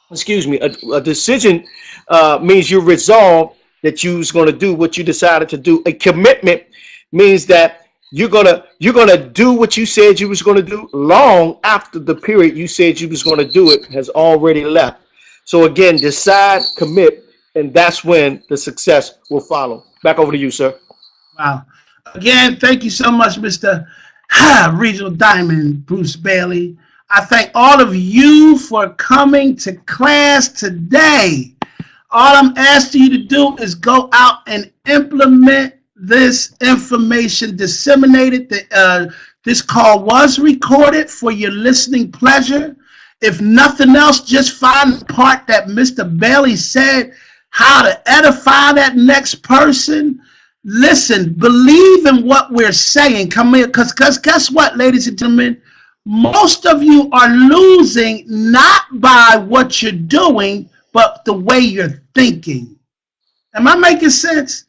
Excuse me. A decision means you resolve that you was going to do what you decided to do. A commitment means that you're gonna do what you said you was going to do long after the period you said you was going to do it has already left. So again, decide, commit, and that's when the success will follow. Back over to you, sir. Wow. Again, thank you so much, Mr. Regional Diamond, Bruce Bailey. I thank all of you for coming to class today. All I'm asking you to do is go out and implement this information, disseminate it. This call was recorded for your listening pleasure. If nothing else, just find the part that Mr. Bailey said, how to edify that next person. Listen, believe in what we're saying. Come here, because guess what, ladies and gentlemen? Most of you are losing not by what you're doing, but the way you're thinking. Am I making sense?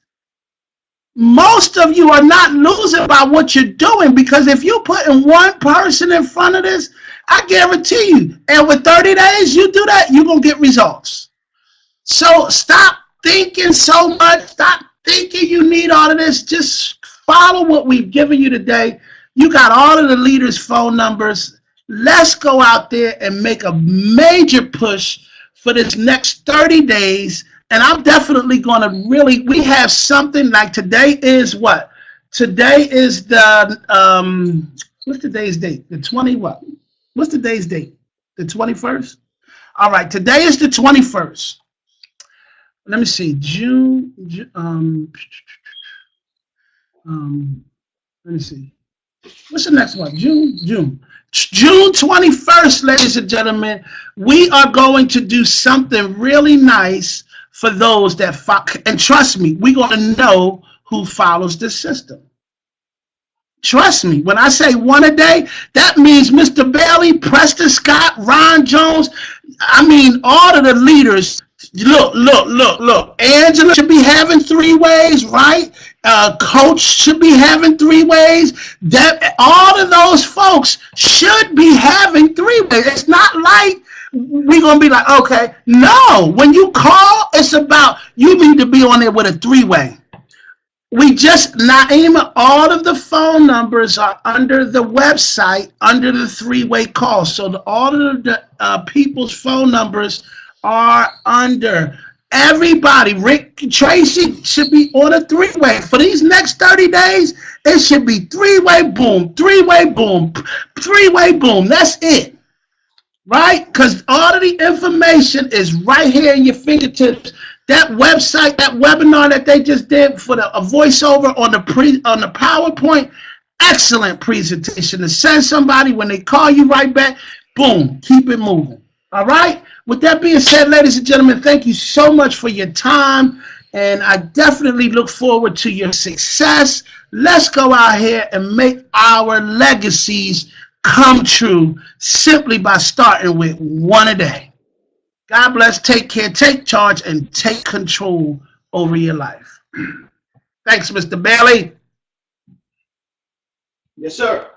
Most of you are not losing by what you're doing, because if you're putting one person in front of this, I guarantee you, and with 30 days, you do that, you're going to get results. So stop thinking so much. Stop thinking you need all of this. Just follow what we've given you today. You got all of the leaders' phone numbers. Let's go out there and make a major push for this next 30 days. And I'm definitely going to we have something like today is what? Today is the, what's today's date? The 20 what? What's today's date? The 21st? All right, today is the 21st. Let me see, let me see. What's the next one? June 21st, ladies and gentlemen, we are going to do something really nice for those that and trust me, we're going to know who follows the system. Trust me, when I say one a day, that means Mr. Bailey, Preston Scott, Ron Jones, I mean all of the leaders. Look. Angela should be having 3 ways, right? Coach should be having 3 ways. All of those folks should be having 3 ways. It's not like we're going to be like, okay. No, when you call, it's about you need to be on there with a 3-way. We just, Naima, all of the phone numbers are under the website, under the 3-way call. So all of the people's phone numbers are under. Everybody, Rick Tracy should be on a 3-way. For these next 30 days, it should be 3-way boom, 3-way boom, 3-way boom. That's it. Right? Because all of the information is right here in your fingertips. That website, that webinar that they just did for a voiceover on the PowerPoint, excellent presentation to send somebody when they call you right back. Boom, keep it moving. All right? With that being said, ladies and gentlemen, thank you so much for your time, and I definitely look forward to your success. Let's go out here and make our legacies come true simply by starting with 1 a day. God bless, take care, take charge, and take control over your life. Thanks, Mr. Bailey. Yes, sir.